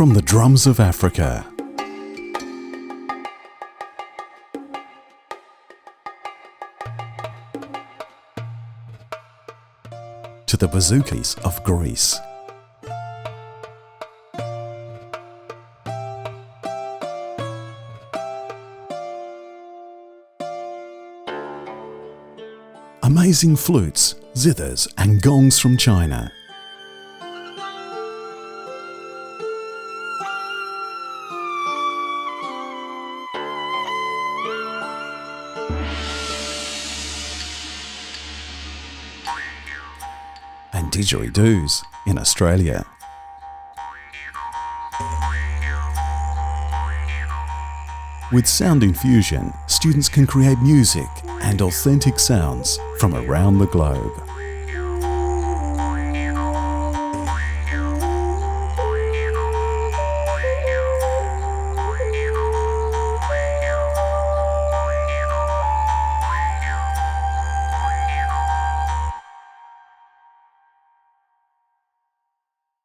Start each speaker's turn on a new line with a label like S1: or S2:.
S1: from the drums of Africa to the bouzoukis of Greece. Amazing flutes, zithers and gongs from China. And didgeridoos in Australia. With Sound Infusion, students can create music and authentic sounds from around the globe.